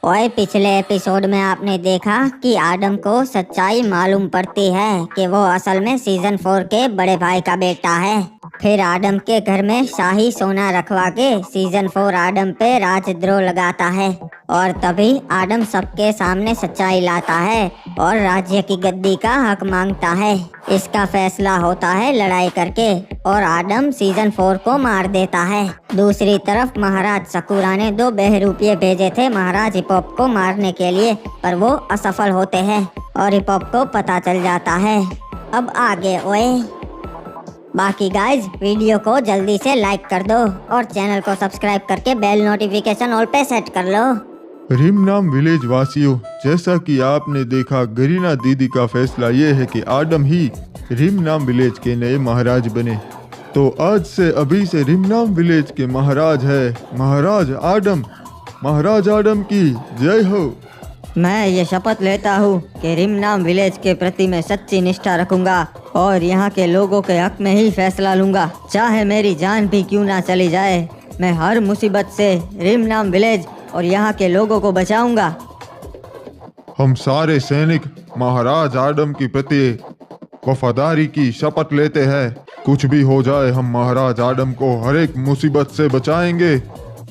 ओए, पिछले एपिसोड में आपने देखा कि आदम को सच्चाई मालूम पड़ती है कि वो असल में सीजन 4 के बड़े भाई का बेटा है। फिर आदम के घर में शाही सोना रखवा के सीजन 4 आदम पे राजद्रोह लगाता है और तभी आदम सबके सामने सच्चाई लाता है और राज्य की गद्दी का हक मांगता है। इसका फैसला होता है लड़ाई करके और आदम सीजन 4 को मार देता है। दूसरी तरफ महाराज सकूरा ने 2 बहरूपिये भेजे थे महाराज हिपॉप को मारने के लिए, पर वो असफल होते हैं और हिपॉप को पता चल जाता है। अब आगे ओए। बाकी गाइज वीडियो को जल्दी से लाइक कर दो और चैनल को सब्सक्राइब करके बेल नोटिफिकेशन ऑल पे सेट कर लो। रिमनाम विलेज वासियों, जैसा कि आपने देखा गरीना दीदी का फैसला ये है कि आदम ही रिमनाम विलेज के नए महाराज बने। तो आज से अभी से रिमनाम विलेज के महाराज है महाराज आदम। महाराज आदम की जय हो। मैं ये शपथ लेता हूँ कि रिमनाम विलेज के प्रति मैं सच्ची निष्ठा रखूंगा और यहाँ के लोगों के हक में ही फैसला लूंगा, चाहे मेरी जान भी क्यों ना चली जाए। मैं हर मुसीबत से रिमनाम विलेज और यहाँ के लोगों को बचाऊंगा। हम सारे सैनिक महाराज आदम के प्रति वफादारी की शपथ लेते हैं। कुछ भी हो जाए हम महाराज आदम को हर एक मुसीबत से बचाएंगे।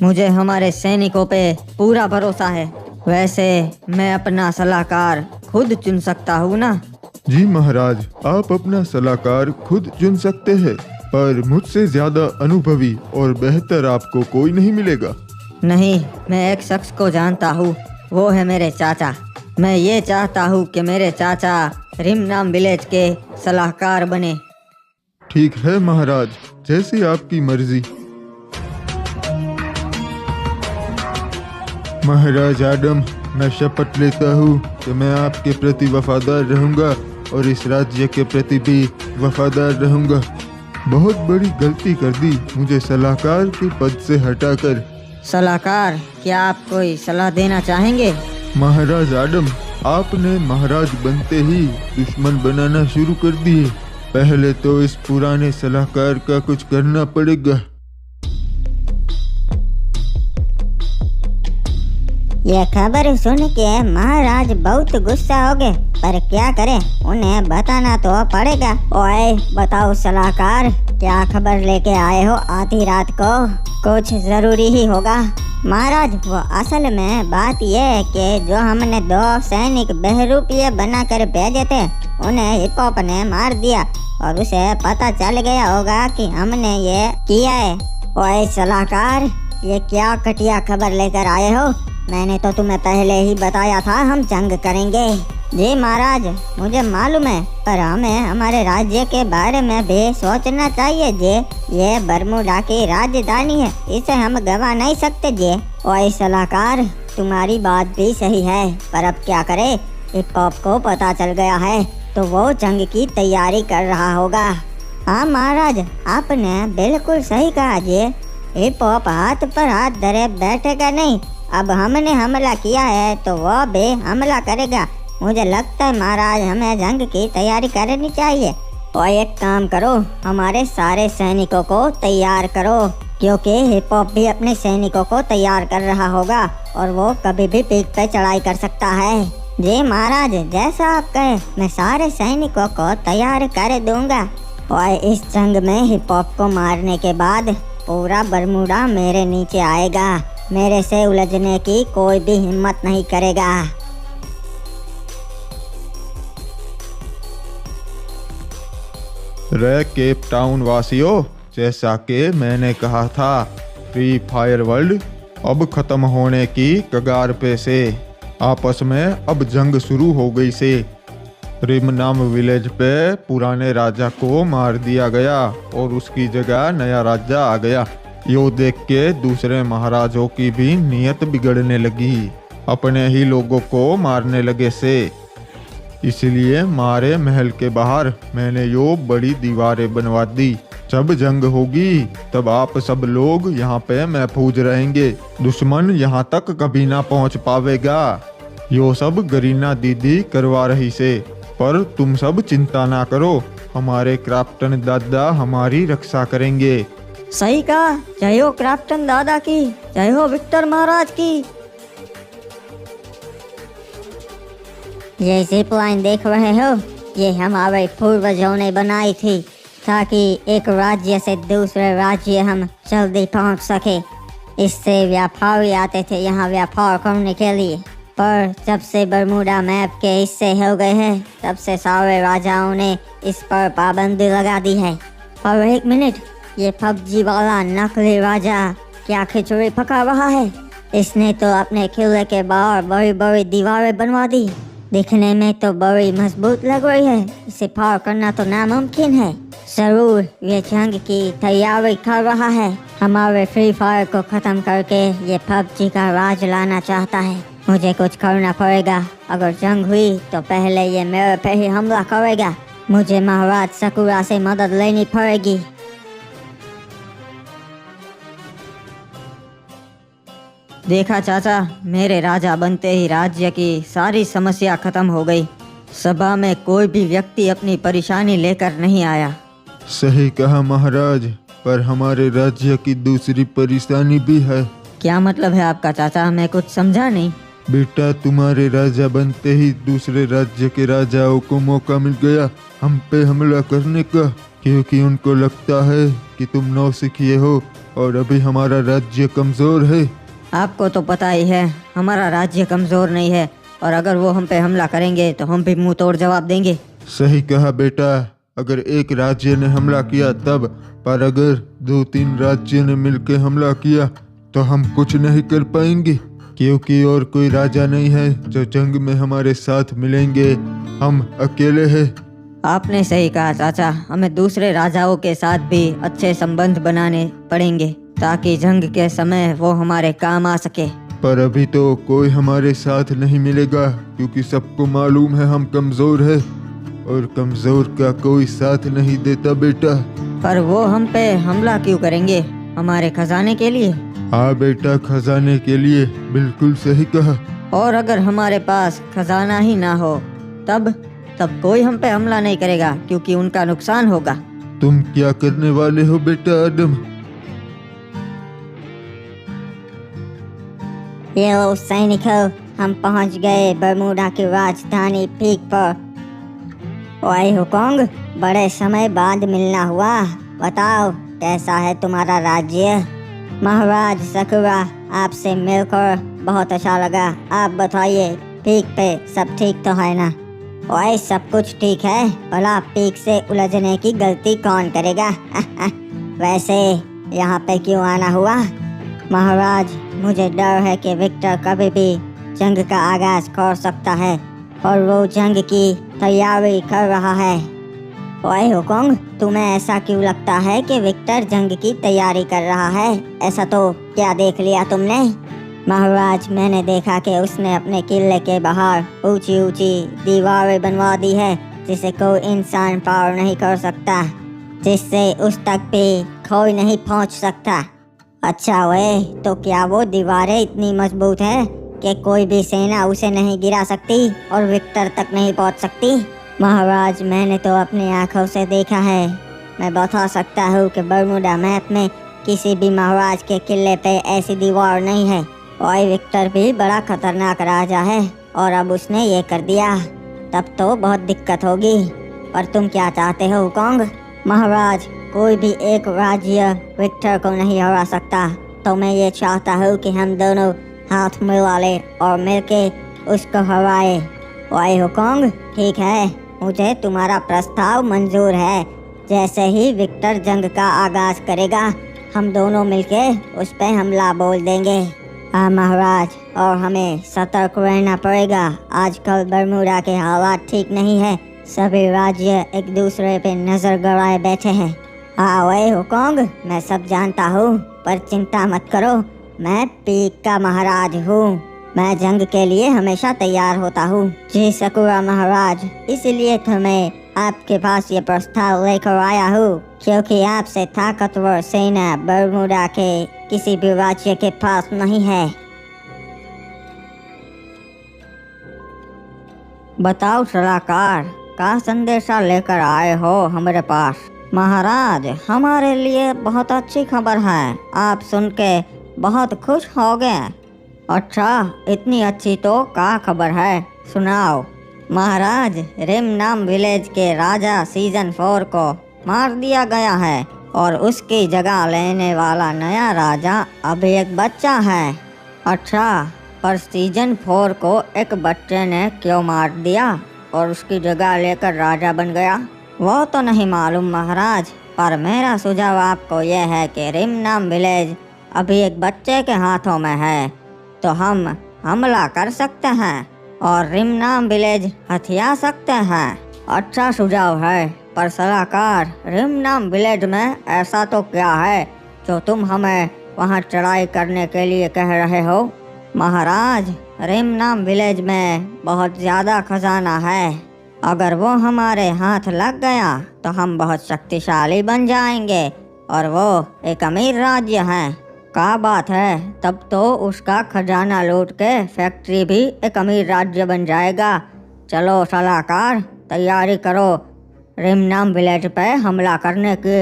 मुझे हमारे सैनिकों पे पूरा भरोसा है। वैसे मैं अपना सलाहकार खुद चुन सकता हूँ ना? जी महाराज, आप अपना सलाहकार खुद चुन सकते हैं, पर मुझसे ज्यादा अनुभवी और बेहतर आपको कोई नहीं मिलेगा। नहीं, मैं एक शख्स को जानता हूँ, वो है मेरे चाचा। मैं ये चाहता हूँ कि मेरे चाचा रिमनाम विलेज के सलाहकार बने। ठीक है महाराज, जैसी आपकी मर्जी। महाराज आदम, मैं शपथ लेता हूँ कि मैं आपके प्रति वफादार रहूँगा और इस राज्य के प्रति भी वफादार रहूँगा। बहुत बड़ी गलती कर दी मुझे सलाहकार के पद से हटाकर। सलाहकार, क्या आप कोई सलाह देना चाहेंगे? महाराज आदम, आपने महाराज बनते ही दुश्मन बनाना शुरू कर दिए। पहले तो इस पुराने सलाहकार का कुछ करना पड़ेगा। ये खबर सुन के महाराज बहुत गुस्सा हो गए, पर क्या करें, उन्हें बताना तो पड़ेगा। ओए बताओ सलाहकार, क्या खबर लेके आए हो आधी रात को? कुछ जरूरी ही होगा। महाराज, वो असल में बात ये है कि जो हमने 2 सैनिक बहरूपिये बनाकर भेजे थे, उन्हें हिपॉप ने मार दिया और उसे पता चल गया होगा कि हमने ये किया है। ओए सलाहकार, ये क्या घटिया खबर लेकर आए हो? मैंने तो तुम्हें पहले ही बताया था हम जंग करेंगे। जी महाराज, मुझे मालूम है, पर हमें हमारे राज्य के बारे में भी सोचना चाहिए जी। ये बरमूडा की राजधानी है, इसे हम गवा नहीं सकते जी। ओए सलाहकार, तुम्हारी बात भी सही है, पर अब क्या करे? हिपॉप को पता चल गया है तो वो जंग की तैयारी कर रहा होगा। हाँ महाराज, आपने बिल्कुल सही कहा जी। हिपॉप हाथ पर हाथ धरे बैठेगा नहीं। अब हमने हमला किया है तो वो भी हमला करेगा। मुझे लगता है महाराज, हमें जंग की तैयारी करनी चाहिए। और एक काम करो, हमारे सारे सैनिकों को तैयार करो, क्योंकि हिपॉप भी अपने सैनिकों को तैयार कर रहा होगा और वो कभी भी पीठ पे चढ़ाई कर सकता है। जी महाराज, जैसा आप कहें, मैं सारे सैनिकों को तैयार कर दूंगा। और इस जंग में हिपॉप को मारने के बाद पूरा बरमूडा मेरे नीचे आएगा। मेरे से उलझने की कोई भी हिम्मत नहीं करेगा। रे केप टाउन वासियों, जैसा कि मैंने कहा था, फ्री फायर वर्ल्ड अब खत्म होने की कगार पे से। आपस में अब जंग शुरू हो गई से। रिमनाम विलेज पे पुराने राजा को मार दिया गया और उसकी जगह नया राजा आ गया। यो देख के दूसरे महाराजों की भी नीयत बिगड़ने लगी, अपने ही लोगों को मारने लगे से। इसलिए मारे महल के बाहर मैंने यो बड़ी दीवारें बनवा दी। जब जंग होगी तब आप सब लोग यहाँ पे महफूज रहेंगे, दुश्मन यहाँ तक कभी ना पहुँच पावेगा। यो सब गरीना दीदी करवा रही से, पर तुम सब चिंता ना करो, हमारे क्राफ्टन दादा हमारी रक्षा करेंगे। सही कहा। जय हो क्राफ्टन दादा की, जय हो विक्टर महाराज की। ये जिप लाइन देख रहे हो, ये हमारे पूर्वजों ने बनाई थी ताकि एक राज्य से दूसरे राज्य हम जल्दी पहुंच सके। इससे व्यापारी आते थे यहाँ व्यापार करने के लिए, पर जब से बरमूडा मैप के हिस्से हो गए हैं तब से सारे राजाओं ने इस पर पाबंदी लगा दी है। और एक मिनट, ये पबजी वाला नकली राजा क्या खिचड़ी पका रहा है? इसने तो अपने किले के बाहर बड़ी बड़ी दीवारें बनवा दी, दिखने में तो बड़ी मजबूत लग रही है। इसे पार करना तो नामुमकिन है। जरूर ये जंग की तैयारी कर रहा है, हमारे फ्री फायर को खत्म करके ये पबजी का राज लाना चाहता है। मुझे कुछ करना पड़ेगा। अगर जंग हुई तो पहले ये मेरे पे ही हमला करेगा। मुझे महाराज सकुरा से मदद लेनी पड़ेगी। देखा चाचा, मेरे राजा बनते ही राज्य की सारी समस्या खत्म हो गई। सभा में कोई भी व्यक्ति अपनी परेशानी लेकर नहीं आया। सही कहा महाराज, पर हमारे राज्य की दूसरी परेशानी भी है। क्या मतलब है आपका चाचा? मैं कुछ समझा नहीं। बेटा, तुम्हारे राजा बनते ही दूसरे राज्य के राजाओं को मौका मिल गया हम पे हमला करने का, क्योंकि उनको लगता है कि तुम नौसिखिए हो और अभी हमारा राज्य कमजोर है। आपको तो पता ही है हमारा राज्य कमजोर नहीं है, और अगर वो हम पे हमला करेंगे तो हम भी मुंह तोड़ जवाब देंगे। सही कहा बेटा, अगर एक राज्य ने हमला किया तब, पर अगर 2-3 राज्य ने मिलकर हमला किया तो हम कुछ नहीं कर पाएंगे, क्योंकि और कोई राजा नहीं है जो जंग में हमारे साथ मिलेंगे। हम अकेले हैं। आपने सही कहा चाचा, हमें दूसरे राजाओं के साथ भी अच्छे संबंध बनाने पड़ेंगे ताकि जंग के समय वो हमारे काम आ सके। पर अभी तो कोई हमारे साथ नहीं मिलेगा, क्योंकि सबको मालूम है हम कमजोर है और कमजोर का कोई साथ नहीं देता बेटा। पर वो हम पे हमला क्यों करेंगे? हमारे खजाने के लिए? हाँ बेटा, खजाने के लिए, बिल्कुल सही कहा। और अगर हमारे पास खजाना ही ना हो तब कोई हम पे हमला नहीं करेगा, क्योंकि उनका नुकसान होगा। तुम क्या करने वाले हो बेटा आदम? ये लो सैनिकों, हम पहुंच गए बरमूडा की राजधानी पीक पर। ओए हुकोंग, बड़े समय बाद मिलना हुआ। बताओ कैसा है तुम्हारा राज्य? महाराज सकुरा, आपसे मिलकर बहुत अच्छा लगा। आप बताइए पीक पे सब ठीक तो है ना? ओए सब कुछ ठीक है, भला पीक से उलझने की गलती कौन करेगा? वैसे यहाँ पे क्यों आना हुआ? महाराज, मुझे डर है कि विक्टर कभी भी जंग का आगाज कर सकता है और वो जंग की तैयारी कर रहा है। ओए हुकोंग, तुम्हें ऐसा क्यों लगता है कि विक्टर जंग की तैयारी कर रहा है? ऐसा तो क्या देख लिया तुमने? महाराज, मैंने देखा कि उसने अपने किले के बाहर ऊंची ऊंची दीवारें बनवा दी है जिसे कोई इंसान पार नहीं कर सकता, जिससे उस तक भी कोई नहीं पहुंच सकता। अच्छा वे, तो क्या वो दीवारें इतनी मजबूत है कि कोई भी सेना उसे नहीं गिरा सकती और विक्टर तक नहीं पहुंच सकती? महाराज, मैंने तो अपनी आंखों से देखा है। मैं बता सकता हूँ कि बरमूडा मैप में किसी भी महाराज के किले पे ऐसी दीवार नहीं है। और विक्टर भी बड़ा खतरनाक राजा है और अब उसने ये कर दिया, तब तो बहुत दिक्कत होगी। पर तुम क्या चाहते हो हुकोंग? महाराज, कोई भी एक राज्य विक्टर को नहीं हरा सकता, तो मैं ये चाहता हूँ कि हम दोनों हाथ मिला ले और मिलके उसको हराए। ओए हुकोंग, ठीक है, मुझे तुम्हारा प्रस्ताव मंजूर है। जैसे ही विक्टर जंग का आगाज करेगा हम दोनों मिलके उस पे हमला बोल देंगे। हाँ महाराज, और हमें सतर्क रहना पड़ेगा। आजकल बरमूडा के हालात ठीक नहीं है, सभी राज्य एक दूसरे पे नजर गड़ाए बैठे हैं। हाँ ओए हुकोंग, मैं सब जानता हूँ, पर चिंता मत करो, मैं पीक का महाराज हूँ। मैं जंग के लिए हमेशा तैयार होता हूँ। जी सकुरा महाराज, इसलिए तो मैं आपके पास ये प्रस्ताव लेकर आया हूँ, क्योंकि आपसे ताकतवर सेना बरमूडा के किसी भी राज्य के पास नहीं है। बताओ सलाहकार, का संदेशा लेकर आए हो हमारे पास? महाराज, हमारे लिए बहुत अच्छी खबर है, आप सुन के बहुत खुश हो गए। अच्छा, इतनी अच्छी तो क्या खबर है, सुनाओ। महाराज, रिम नाम विलेज के राजा सीजन 4 को मार दिया गया है और उसकी जगह लेने वाला नया राजा अभी एक बच्चा है। अच्छा, पर सीजन 4 को एक बच्चे ने क्यों मार दिया और उसकी जगह लेकर राजा बन गया, वो तो नहीं मालूम महाराज। पर मेरा सुझाव आपको यह है कि रिम नाम विलेज अभी एक बच्चे के हाथों में है, तो हम हमला कर सकते हैं और रिम नाम विलेज हथिया सकते हैं। अच्छा सुझाव है, पर सलाहकार, रिम नाम विलेज में ऐसा तो क्या है जो तुम हमें वहां चढ़ाई करने के लिए कह रहे हो? महाराज, रिम नाम विलेज में बहुत ज़्यादा खजाना है। अगर वो हमारे हाथ लग गया तो हम बहुत शक्तिशाली बन जाएंगे और वो एक अमीर राज्य है। क्या बात है, तब तो उसका खजाना लूट के फैक्ट्री भी एक अमीर राज्य बन जाएगा। चलो सलाहकार, तैयारी करो रिम नाम विलेज पे हमला करने की।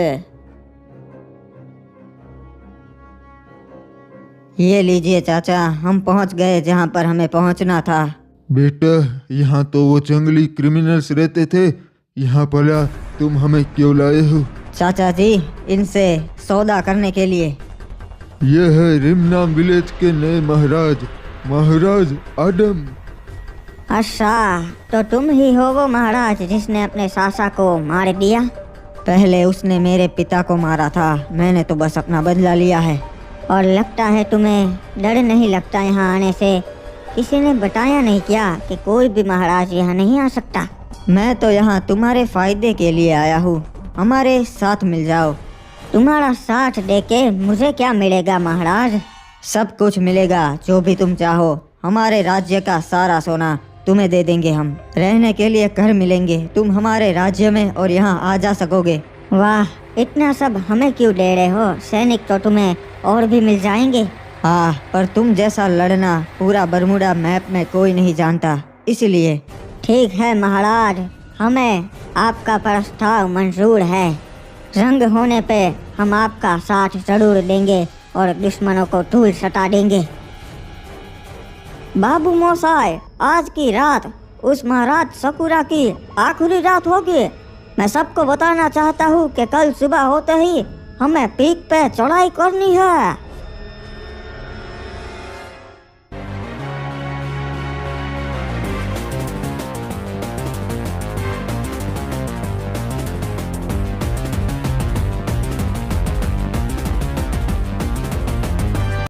ये लीजिए चाचा, हम पहुंच गए जहां पर हमें पहुंचना था। बेटा, यहाँ तो वो जंगली क्रिमिनल्स रहते थे, यहाँ भला तुम हमें क्यों लाए हो? चाचा जी, इनसे सौदा करने के लिए। यह है रिमनाम विलेज के नए महाराज, महाराज आदम। अच्छा, तो तुम ही हो वो महाराज जिसने अपने सासा को मार दिया? पहले उसने मेरे पिता को मारा था, मैंने तो बस अपना बदला लिया है। और लगता है तुम्हें डर नहीं लगता यहाँ आने से? किसी ने बताया नहीं क्या कि कोई भी महाराज यहाँ नहीं आ सकता? मैं तो यहाँ तुम्हारे फायदे के लिए आया हूँ, हमारे साथ मिल जाओ। तुम्हारा साथ देके मुझे क्या मिलेगा महाराज? सब कुछ मिलेगा जो भी तुम चाहो। हमारे राज्य का सारा सोना तुम्हें दे देंगे हम। रहने के लिए घर मिलेंगे, तुम हमारे राज्य में और यहाँ आ जा सकोगे। वाह, इतना सब हमें क्यों दे रहे हो? सैनिक तो तुम्हें और भी मिल जाएंगे। हाँ, पर तुम जैसा लड़ना पूरा बरमूडा मैप में कोई नहीं जानता, इसलिए। ठीक है महाराज, हमें आपका प्रस्ताव मंजूर है। जंग होने पे हम आपका साथ जरूर देंगे और दुश्मनों को धूल सटा देंगे। बाबू मोसाई, आज की रात उस महाराज सकुरा की आखिरी रात होगी। मैं सबको बताना चाहता हूँ कि कल सुबह होते ही हमें पीक पे चढ़ाई करनी है।